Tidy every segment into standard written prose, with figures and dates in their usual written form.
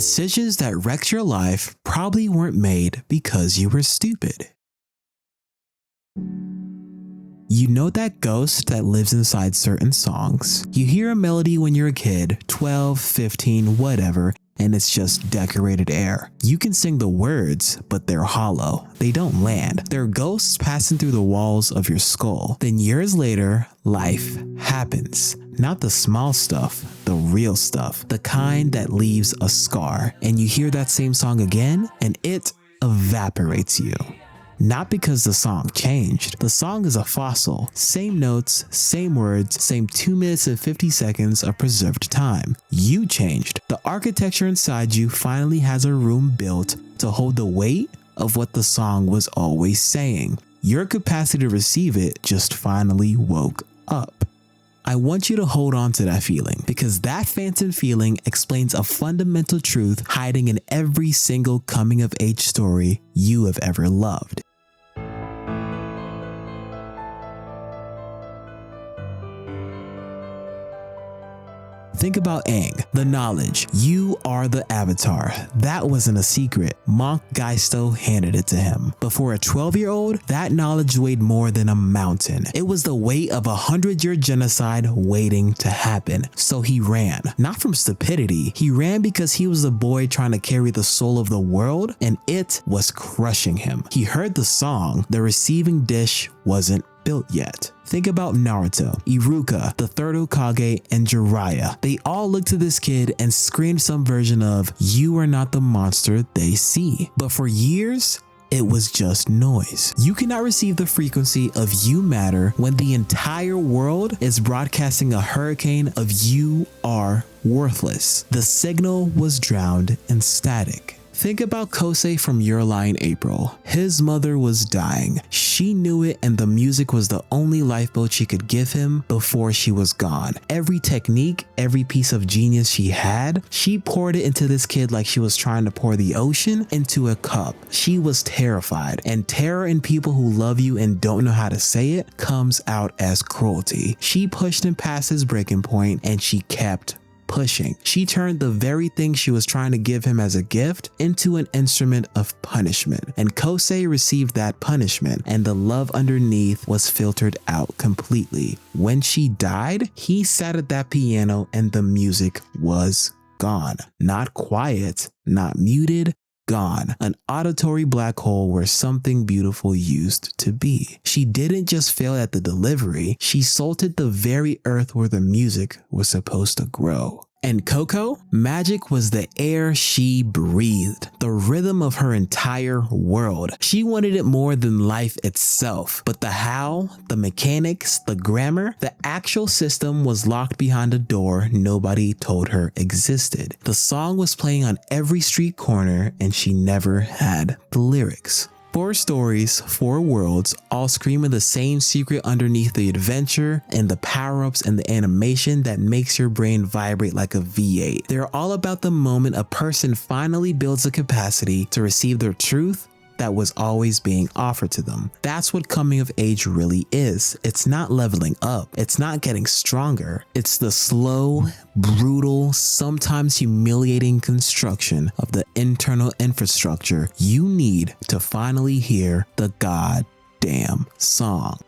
Decisions that wrecked your life probably weren't made because you were stupid. You know that ghost that lives inside certain songs. You hear a melody when you're a kid, 12, 15, whatever, and it's just decorated air. You can sing the words, but they're hollow. They don't land. They're ghosts passing through the walls of your skull. Then years later, life happens. Not the small stuff, the real stuff, the kind that leaves a scar. And you hear that same song again, and it evaporates you. Not because the song changed. The song is a fossil. Same notes, same words, same 2 minutes and 50 seconds of preserved time. You changed. The architecture inside you finally has a room built to hold the weight of what the song was always saying. Your capacity to receive it just finally woke up. I want you to hold on to that feeling, because that phantom feeling explains a fundamental truth hiding in every single coming of age story you have ever loved. Think about Aang, the knowledge. You are the avatar. That wasn't a secret. Monk Gaisto handed it to him. But for a 12-year-old, that knowledge weighed more than a mountain. It was the weight of a 100-year genocide waiting to happen. So he ran. Not from stupidity. He ran because he was a boy trying to carry the soul of the world, and it was crushing him. He heard the song. The receiving dish wasn't built yet. Think about Naruto, Iruka, the third Hokage, and Jiraiya. They all looked to this kid and screamed some version of, "You are not the monster they see." But for years, it was just noise. You cannot receive the frequency of "you matter" when the entire world is broadcasting a hurricane of "you are worthless." The signal was drowned in static. Think about Kosei from Your Lie in April. His mother was dying. She knew it, and the music was the only lifeboat she could give him before she was gone. Every technique, every piece of genius she had, she poured it into this kid like she was trying to pour the ocean into a cup. She was terrified, and terror in people who love you and don't know how to say it comes out as cruelty. She pushed him past his breaking point, and she kept pushing. She turned the very thing she was trying to give him as a gift into an instrument of punishment. And Kosei received that punishment, and the love underneath was filtered out completely. When she died, he sat at that piano and the music was gone. Not quiet, not muted, gone. An auditory black hole where something beautiful used to be. She didn't just fail at the delivery, she salted the very earth where the music was supposed to grow. And Coco, magic was the air she breathed, the rhythm of her entire world. She wanted it more than life itself, but the how, the mechanics, the grammar, the actual system was locked behind a door nobody told her existed. The song was playing on every street corner, and she never had the lyrics. 4 stories, 4 worlds, all screaming the same secret underneath the adventure and the power-ups and the animation that makes your brain vibrate like a V8. They're all about the moment a person finally builds the capacity to receive their truth that was always being offered to them. That's what coming of age really is. It's not leveling up. It's not getting stronger. It's the slow, brutal, sometimes humiliating construction of the internal infrastructure you need to finally hear the goddamn song.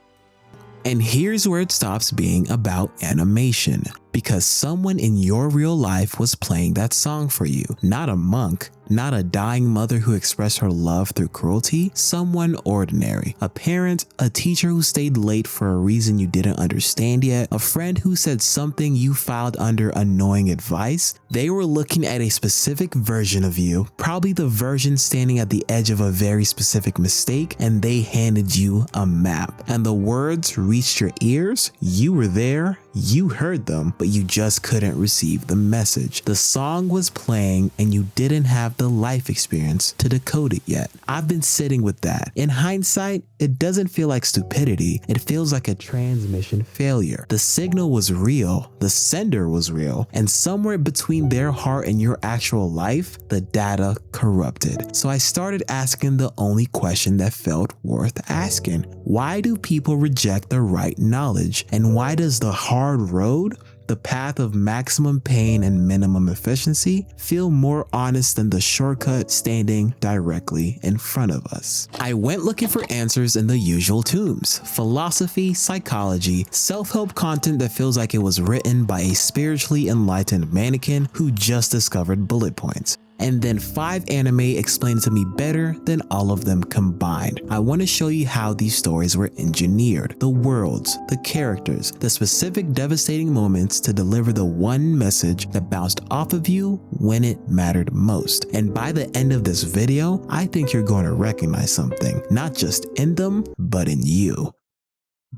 And here's where it stops being about animation, because someone in your real life was playing that song for you. Not a monk, not a dying mother who expressed her love through cruelty, someone ordinary. A parent, a teacher who stayed late for a reason you didn't understand yet, a friend who said something you filed under annoying advice. They were looking at a specific version of you, probably the version standing at the edge of a very specific mistake, and they handed you a map. And the words reached your ears, you were there, you heard them, but you just couldn't receive the message. The song was playing and you didn't have the life experience to decode it yet. I've been sitting with that. In hindsight, it doesn't feel like stupidity. It feels like a transmission failure. The signal was real, the sender was real, and somewhere between their heart and your actual life, the data corrupted. So I started asking the only question that felt worth asking. Why do people reject the right knowledge? And why does the hard road the path of maximum pain and minimum efficiency, feel more honest than the shortcut standing directly in front of us. I went looking for answers in the usual tombs: philosophy, psychology, self-help content that feels like it was written by a spiritually enlightened mannequin who just discovered bullet points. And then 5 anime explained to me better than all of them combined. I want to show you how these stories were engineered, the worlds, the characters, the specific devastating moments to deliver the one message that bounced off of you when it mattered most. And by the end of this video, I think you're going to recognize something, not just in them, but in you.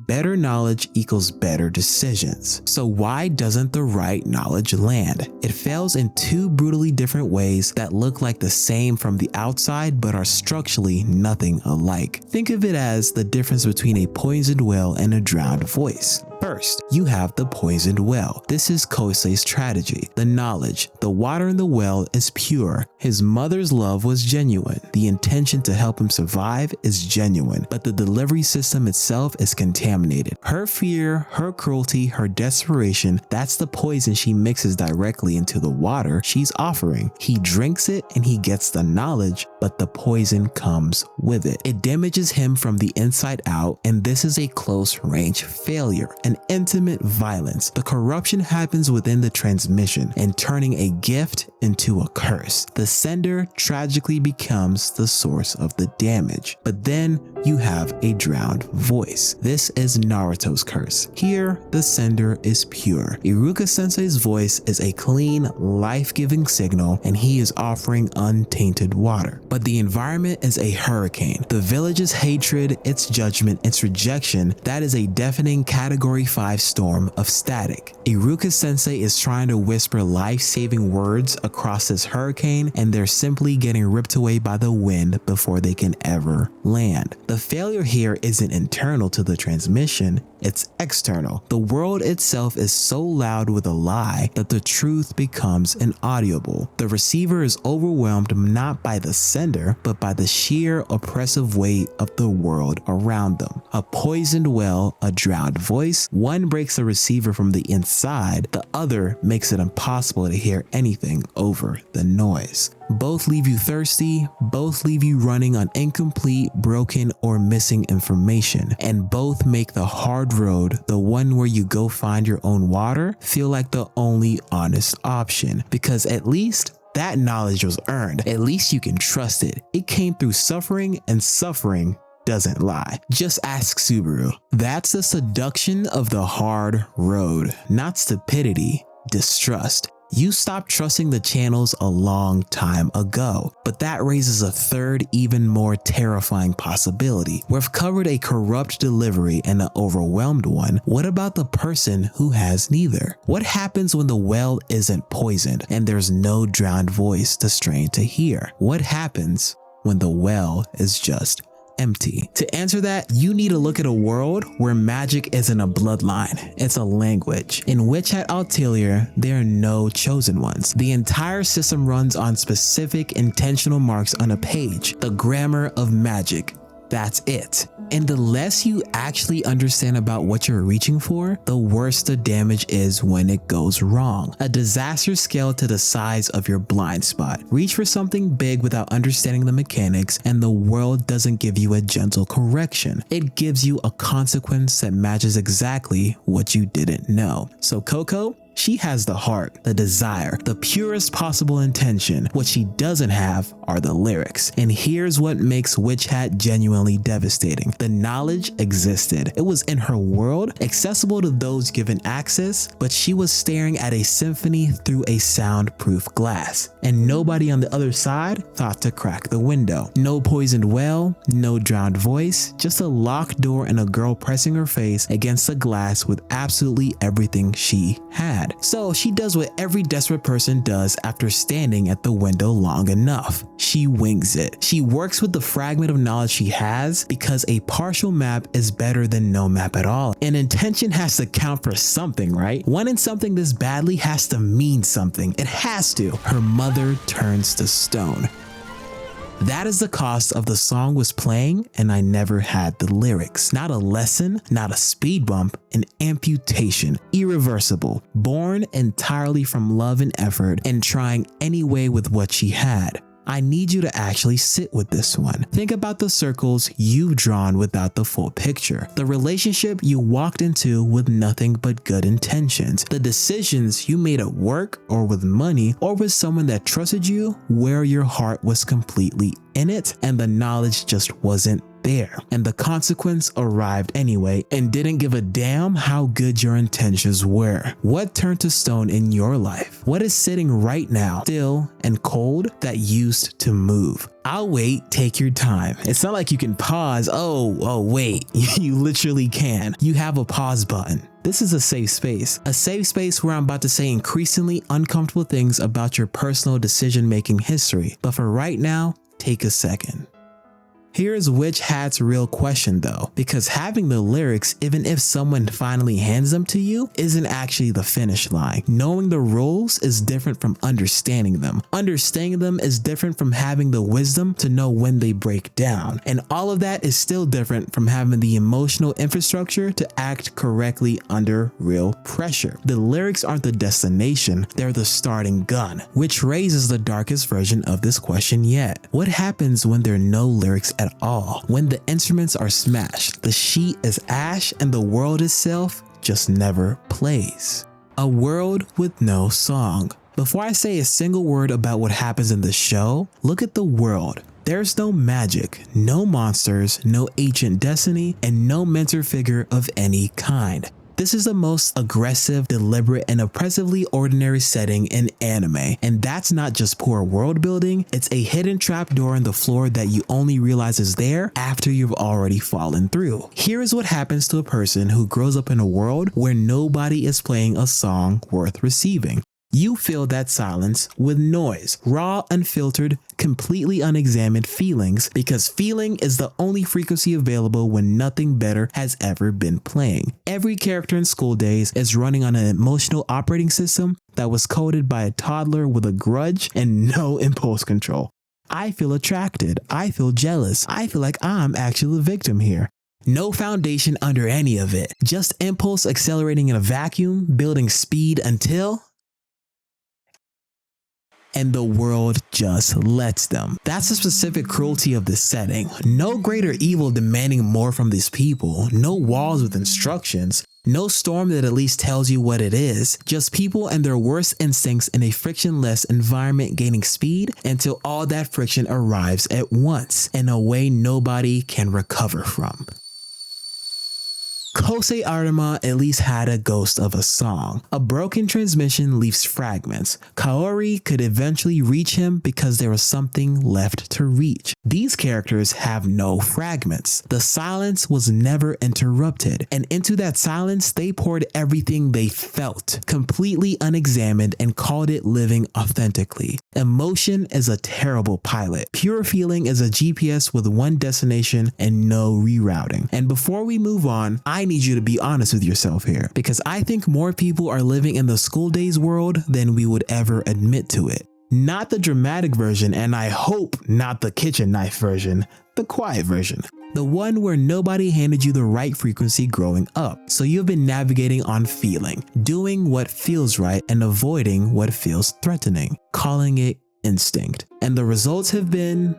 Better knowledge equals better decisions. So why doesn't the right knowledge land? It fails in 2 brutally different ways that look like the same from the outside but are structurally nothing alike. Think of it as the difference between a poisoned well and a drowned voice. First, you have the poisoned well. This is Kosei's tragedy. The knowledge, the water in the well is pure. His mother's love was genuine. The intention to help him survive is genuine, but the delivery system itself is contaminated. Her fear, her cruelty, her desperation, that's the poison she mixes directly into the water she's offering. He drinks it and he gets the knowledge, but the poison comes with it. It damages him from the inside out, and this is a close range failure. An intimate violence. The corruption happens within the transmission and turning a gift into a curse. The sender tragically becomes the source of the damage. But then you have a drowned voice. This is Naruto's curse. Here, the sender is pure. Iruka Sensei's voice is a clean, life-giving signal, and he is offering untainted water. But the environment is a hurricane. The village's hatred, its judgment, its rejection, that is a deafening Category 5 storm of static. Iruka Sensei is trying to whisper life-saving words across this hurricane, and they're simply getting ripped away by the wind before they can ever land. The failure here isn't internal to the transmission, it's external. The world itself is so loud with a lie that the truth becomes inaudible. The receiver is overwhelmed not by the sender, but by the sheer oppressive weight of the world around them. A poisoned well, a drowned voice, one breaks the receiver from the inside, the other makes it impossible to hear anything over the noise. Both leave you thirsty, both leave you running on incomplete, broken, or missing information, and both make the hard road, the one where you go find your own water, feel like the only honest option, because at least that knowledge was earned. At least you can trust it. It came through suffering, and suffering doesn't lie. Just ask Subaru. That's the seduction of the hard road, not stupidity, distrust. You stopped trusting the channels a long time ago, but that raises a third, even more terrifying possibility. We've covered a corrupt delivery and an overwhelmed one. What about the person who has neither? What happens when the well isn't poisoned and there's no drowned voice to strain to hear? What happens when the well is just empty? To answer that, you need to look at a world where magic isn't a bloodline, it's a language. In Hat Atelier, there are no chosen ones. The entire system runs on specific intentional marks on a page, the grammar of magic. That's it. And the less you actually understand about what you're reaching for, the worse the damage is when it goes wrong. A disaster scaled to the size of your blind spot. Reach for something big without understanding the mechanics, and the world doesn't give you a gentle correction. It gives you a consequence that matches exactly what you didn't know. So Coco, she has the heart, the desire, the purest possible intention. What she doesn't have are the lyrics. And here's what makes Witch Hat genuinely devastating. The knowledge existed. It was in her world, accessible to those given access, but she was staring at a symphony through a soundproof glass. And nobody on the other side thought to crack the window. No poisoned well, no drowned voice, just a locked door and a girl pressing her face against the glass with absolutely everything she had. So she does what every desperate person does after standing at the window long enough. She wings it. She works with the fragment of knowledge she has, because a partial map is better than no map at all. And intention has to count for something, right? Wanting something this badly has to mean something. It has to. Her mother turns to stone. That is the cost of the song was playing and I never had the lyrics. Not a lesson, not a speed bump, an amputation, irreversible, born entirely from love and effort and trying anyway with what she had. I need you to actually sit with this one. Think about the circles you've drawn without the full picture. The relationship you walked into with nothing but good intentions. The decisions you made at work or with money or with someone that trusted you where your heart was completely in it and the knowledge just wasn't there. And the consequence arrived anyway and didn't give a damn how good your intentions were. What turned to stone in your life? What is sitting right now, still and cold, that used to move? I'll wait, take your time. It's not like you can pause. Oh, wait, you literally can. You have a pause button. This is a safe space where I'm about to say increasingly uncomfortable things about your personal decision-making history. But for right now, take a second. Here's Witch Hat's real question though, because having the lyrics, even if someone finally hands them to you, isn't actually the finish line. Knowing the rules is different from understanding them. Understanding them is different from having the wisdom to know when they break down. And all of that is still different from having the emotional infrastructure to act correctly under real pressure. The lyrics aren't the destination, they're the starting gun, which raises the darkest version of this question yet. What happens when there are no lyrics at all? When the instruments are smashed, the sheet is ash, and the world itself just never plays. A world with no song. Before I say a single word about what happens in the show, look at the world. There's no magic, no monsters, no ancient destiny, and no mentor figure of any kind. This is the most aggressive, deliberate, and oppressively ordinary setting in anime. And that's not just poor world building, it's a hidden trapdoor in the floor that you only realize is there after you've already fallen through. Here is what happens to a person who grows up in a world where nobody is playing a song worth receiving. You fill that silence with noise, raw, unfiltered, completely unexamined feelings, because feeling is the only frequency available when nothing better has ever been playing. Every character in School Days is running on an emotional operating system that was coded by a toddler with a grudge and no impulse control. I feel attracted. I feel jealous. I feel like I'm actually the victim here. No foundation under any of it. Just impulse accelerating in a vacuum, building speed until... and the world just lets them. That's the specific cruelty of this setting. No greater evil demanding more from these people, no walls with instructions, no storm that at least tells you what it is, just people and their worst instincts in a frictionless environment gaining speed until all that friction arrives at once in a way nobody can recover from. Kosei Arima at least had a ghost of a song. A broken transmission leaves fragments. Kaori could eventually reach him because there was something left to reach. These characters have no fragments. The silence was never interrupted, and into that silence they poured everything they felt, completely unexamined, and called it living authentically. Emotion is a terrible pilot. Pure feeling is a GPS with one destination and no rerouting. And before we move on, I need you to be honest with yourself here, because I think more people are living in the School Days world than we would ever admit to it. Not the dramatic version, and I hope not the kitchen knife version, the quiet version. The one where nobody handed you the right frequency growing up, so you've been navigating on feeling, doing what feels right and avoiding what feels threatening, calling it instinct. And the results have been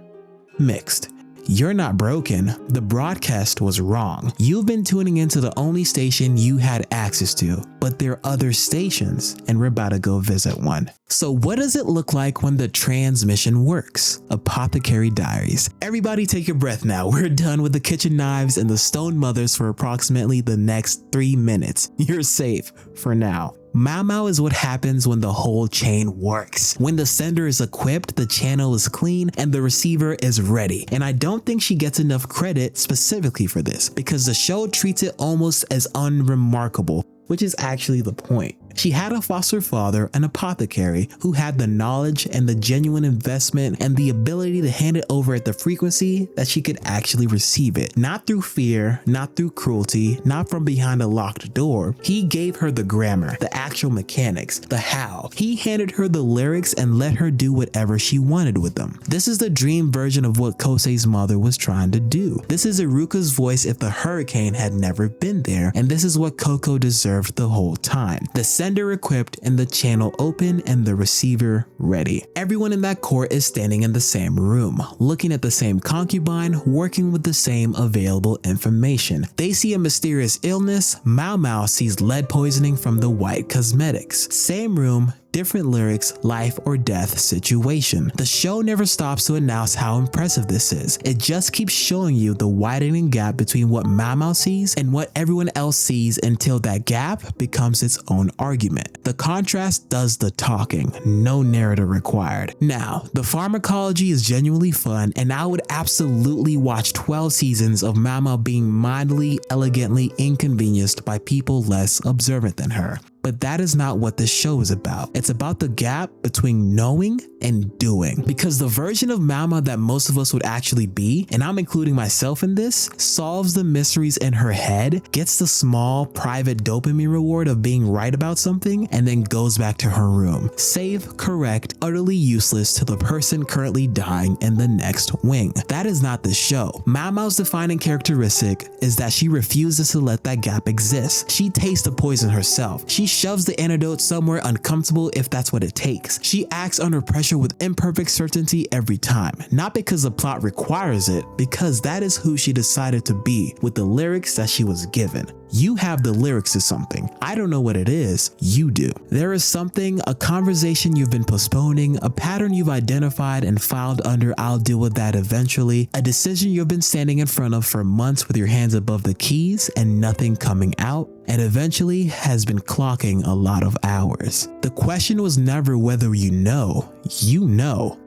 mixed. You're not broken. The broadcast was wrong. You've been tuning into the only station you had access to, but there are other stations, and we're about to go visit one. So what does it look like when the transmission works? Apothecary Diaries. Everybody take a breath now. We're done with the kitchen knives and the stone mothers for approximately the next 3 minutes. You're safe for now. Mau Mau is what happens when the whole chain works. When the sender is equipped, the channel is clean, and the receiver is ready. And I don't think she gets enough credit specifically for this, because the show treats it almost as unremarkable, which is actually the point. She had a foster father, an apothecary, who had the knowledge and the genuine investment and the ability to hand it over at the frequency that she could actually receive it. Not through fear, not through cruelty, not from behind a locked door. He gave her the grammar, the actual mechanics, the how. He handed her the lyrics and let her do whatever she wanted with them. This is the dream version of what Kosei's mother was trying to do. This is Iruka's voice if the hurricane had never been there, and this is what Koko deserved the whole time. The sender equipped and the channel open and the receiver ready. Everyone in that court is standing in the same room, looking at the same concubine, working with the same available information. They see a mysterious illness. Mao Mao sees lead poisoning from the white cosmetics. Same room, different lyrics, life or death situation. The show never stops to announce how impressive this is. It just keeps showing you the widening gap between what Mao Mao sees and what everyone else sees until that gap becomes its own argument. The contrast does the talking, no narrative required. Now, the pharmacology is genuinely fun, and I would absolutely watch 12 seasons of Mao Mao being mildly, elegantly inconvenienced by people less observant than her. But that is not what this show is about. It's about the gap between knowing and doing. Because the version of Mao Mao that most of us would actually be, and I'm including myself in this, solves the mysteries in her head, gets the small private dopamine reward of being right about something, and then goes back to her room. Safe, correct, utterly useless to the person currently dying in the next wing. That is not the show. Mao Mao's defining characteristic is that she refuses to let that gap exist. She tastes the poison herself. She shoves the antidote somewhere uncomfortable if that's what it takes. She acts under pressure with imperfect certainty every time, not because the plot requires it, because that is who she decided to be with the lyrics that she was given. You have the lyrics to something. I don't know what it is, you do. There is something, a conversation you've been postponing, a pattern you've identified and filed under "I'll deal with that eventually," a decision you've been standing in front of for months with your hands above the keys and nothing coming out, and eventually has been clocking a lot of hours. The question was never whether you know.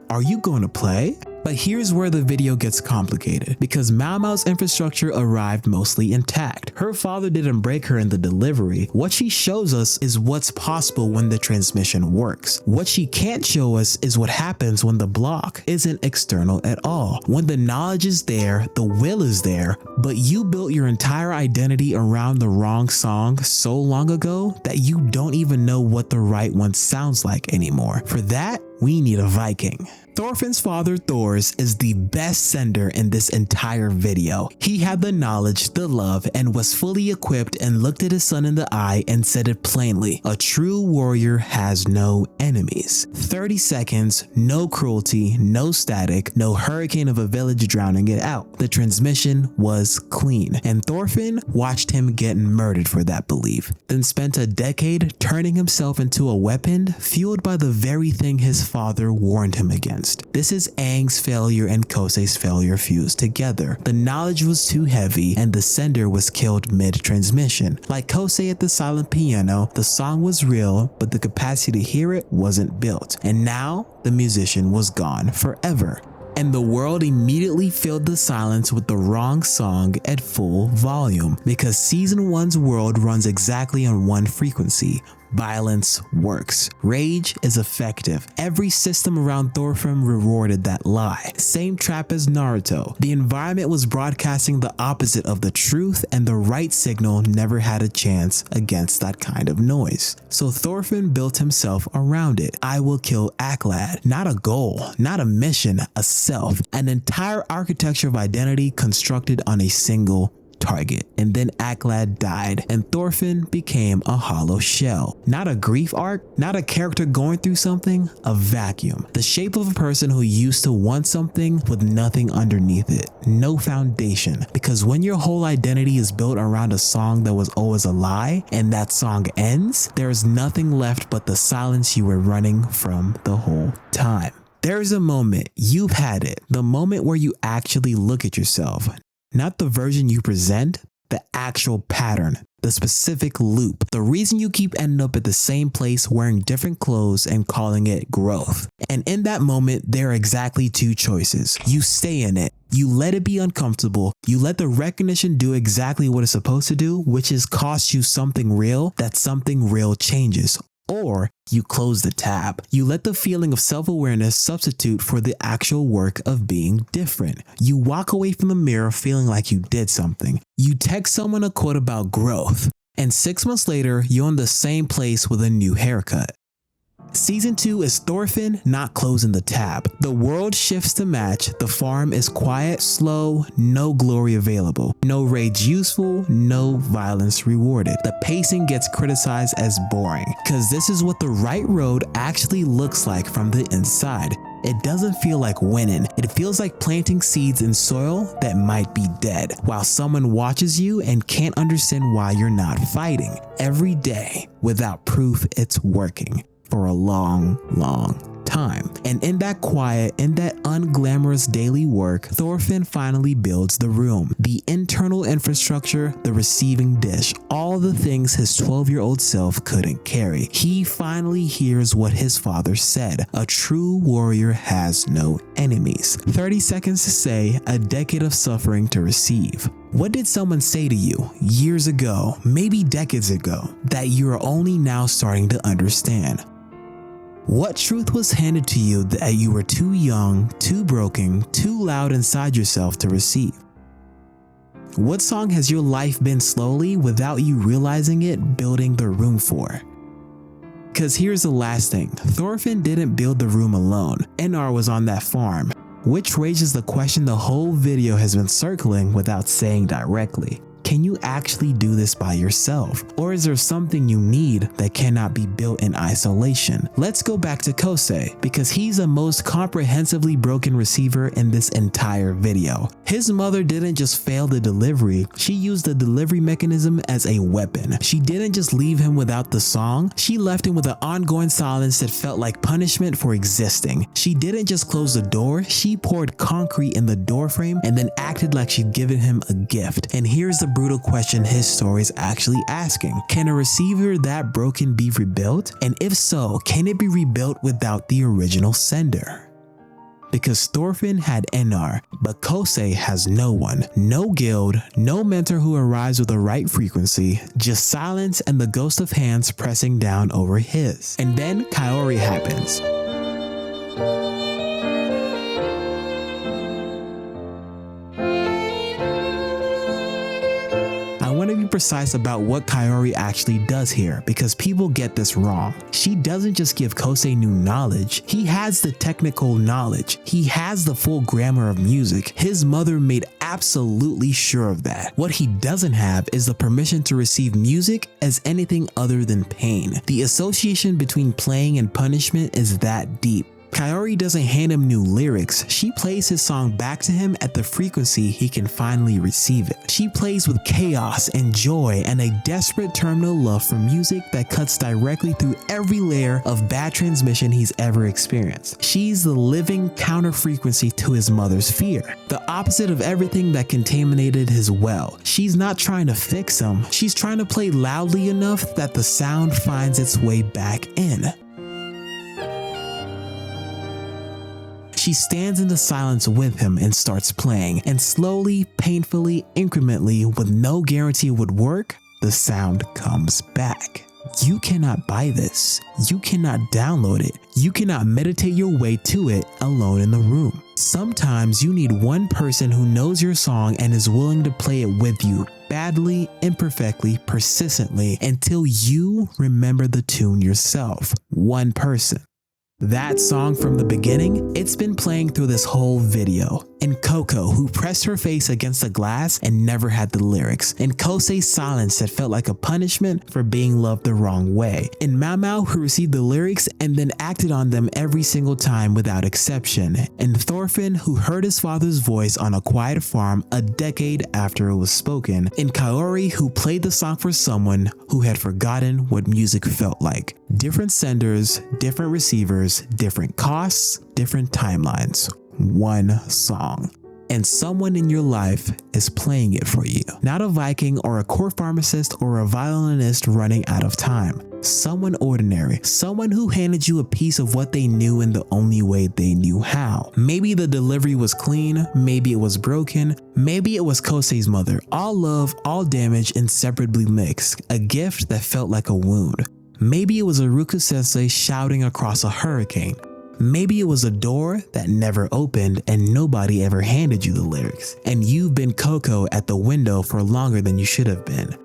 Are you going to play? But here's where the video gets complicated, because Mao Mao's infrastructure arrived mostly intact. Her father didn't break her in the delivery. What she shows us is what's possible when the transmission works. What she can't show us is what happens when the block isn't external at all. When the knowledge is there, the will is there, but you built your entire identity around the wrong song so long ago that you don't even know what the right one sounds like anymore. For that, we need a Viking. Thorfinn's father, Thors, is the best sender in this entire video. He had the knowledge, the love, and was fully equipped and looked at his son in the eye and said it plainly. A true warrior has no enemies. 30 seconds, no cruelty, no static, no hurricane of a village drowning it out. The transmission was clean, and Thorfinn watched him get murdered for that belief, then spent a decade turning himself into a weapon fueled by the very thing his father warned him against. This is Aang's failure and Kosei's failure fused together. The knowledge was too heavy and the sender was killed mid-transmission. Like Kosei at the silent piano, the song was real, but the capacity to hear it wasn't built. And now the musician was gone forever. And the world immediately filled the silence with the wrong song at full volume, because season 1's world runs exactly on one frequency. Violence works. Rage is effective. Every system around Thorfinn rewarded that lie. Same trap as Naruto. The environment was broadcasting the opposite of the truth, and the right signal never had a chance against that kind of noise. So Thorfinn built himself around it. I will kill Aklad. Not a goal, not a mission, a self. An entire architecture of identity constructed on a single target. And then Aklad died and Thorfinn became a hollow shell. Not a grief arc, not a character going through something, a vacuum. The shape of a person who used to want something with nothing underneath it. No foundation. Because when your whole identity is built around a song that was always a lie and that song ends, there is nothing left but the silence you were running from the whole time. There's a moment, you've had it, the moment where you actually look at yourself. Not the version you present, the actual pattern, the specific loop, the reason you keep ending up at the same place wearing different clothes and calling it growth. And in that moment, there are exactly two choices. You stay in it. You let it be uncomfortable. You let the recognition do exactly what it's supposed to do, which is cost you something real, that something real changes. Or you close the tab. You let the feeling of self-awareness substitute for the actual work of being different. You walk away from the mirror feeling like you did something. You text someone a quote about growth, and 6 months later, you're in the same place with a new haircut. Season 2 is Thorfinn not closing the tab. The world shifts to match. The farm is quiet, slow, no glory available. No rage useful, no violence rewarded. The pacing gets criticized as boring, because this is what the right road actually looks like from the inside. It doesn't feel like winning. It feels like planting seeds in soil that might be dead, while someone watches you and can't understand why you're not fighting every day without proof it's working. For a long time. And in that quiet, in that unglamorous daily work, Thorfinn finally builds the room, the internal infrastructure, the receiving dish, all the things his 12-year-old self couldn't carry. He finally hears what his father said: a true warrior has no enemies. 30 seconds to say, a decade of suffering to receive. What did someone say to you years ago, maybe decades ago, that you are only now starting to understand? What truth was handed to you that you were too young, too broken, too loud inside yourself to receive? What song has your life been slowly, without you realizing it, building the room for? Cause here's the last thing, Thorfinn didn't build the room alone. Einar was on that farm, which raises the question the whole video has been circling without saying directly. Can you actually do this by yourself? Or is there something you need that cannot be built in isolation? Let's go back to Kosei, because he's the most comprehensively broken receiver in this entire video. His mother didn't just fail the delivery, she used the delivery mechanism as a weapon. She didn't just leave him without the song, she left him with an ongoing silence that felt like punishment for existing. She didn't just close the door, she poured concrete in the doorframe and then acted like she'd given him a gift. And here's the brutal question his story is actually asking. Can a receiver that broken be rebuilt? And if so, can it be rebuilt without the original sender? Because Thorfinn had Einar, but Kosei has no one, no guild, no mentor who arrives with the right frequency, just silence and the ghost of hands pressing down over his. And then Kaori happens. I want to be precise about what Kaori actually does here, because people get this wrong. She doesn't just give Kosei new knowledge, he has the technical knowledge. He has the full grammar of music. His mother made absolutely sure of that. What he doesn't have is the permission to receive music as anything other than pain. The association between playing and punishment is that deep. Kaori doesn't hand him new lyrics, she plays his song back to him at the frequency he can finally receive it. She plays with chaos and joy and a desperate terminal love for music that cuts directly through every layer of bad transmission he's ever experienced. She's the living counter frequency to his mother's fear, the opposite of everything that contaminated his well. She's not trying to fix him, she's trying to play loudly enough that the sound finds its way back in. She stands in the silence with him and starts playing, and slowly, painfully, incrementally, with no guarantee it would work, the sound comes back. You cannot buy this. You cannot download it. You cannot meditate your way to it alone in the room. Sometimes you need one person who knows your song and is willing to play it with you, badly, imperfectly, persistently, until you remember the tune yourself. One person. That song from the beginning, it's been playing through this whole video. And Coco, who pressed her face against the glass and never had the lyrics. And Kosei's silence that felt like a punishment for being loved the wrong way. And Mau Mau, who received the lyrics and then acted on them every single time without exception. And Thorfinn, who heard his father's voice on a quiet farm a decade after it was spoken. And Kaori, who played the song for someone who had forgotten what music felt like. Different senders, different receivers, different costs, different timelines. One song. and someone in your life is playing it for you. Not a Viking or a court pharmacist or a violinist running out of time. Someone ordinary, someone who handed you a piece of what they knew in the only way they knew how. Maybe the delivery was clean, maybe it was broken, maybe it was Kosei's mother. All love, all damage, inseparably mixed. A gift that felt like a wound. Maybe it was Aruku Sensei shouting across a hurricane. Maybe it was a door that never opened and nobody ever handed you the lyrics, and you've been Coco at the window for longer than you should have been.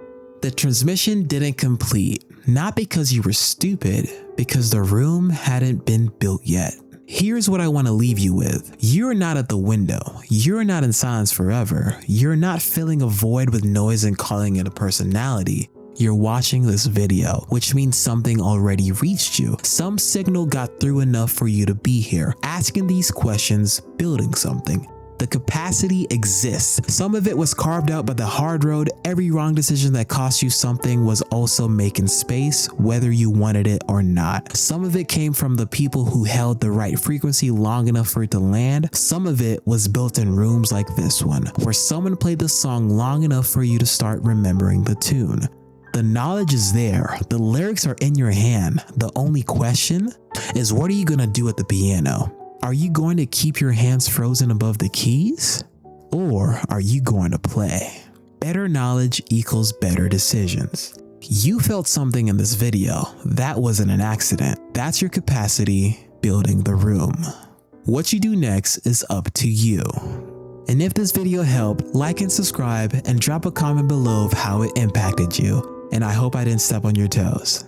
The transmission didn't complete, not because you were stupid, because the room hadn't been built yet. Here's what I want to leave you with. You're not at the window. You're not in silence forever. You're not filling a void with noise and calling it a personality. You're watching this video, which means something already reached you. Some signal got through enough for you to be here, asking these questions, building something. The capacity exists. Some of it was carved out by the hard road. Every wrong decision that cost you something was also making space, whether you wanted it or not. Some of it came from the people who held the right frequency long enough for it to land. Some of it was built in rooms like this one, where someone played the song long enough for you to start remembering the tune. The knowledge is there. The lyrics are in your hand. The only question is, what are you gonna do at the piano? Are you going to keep your hands frozen above the keys? Or are you going to play? Better knowledge equals better decisions. You felt something in this video. That wasn't an accident. That's your capacity building the room. What you do next is up to you. And if this video helped, like and subscribe and drop a comment below of how it impacted you. And I hope I didn't step on your toes.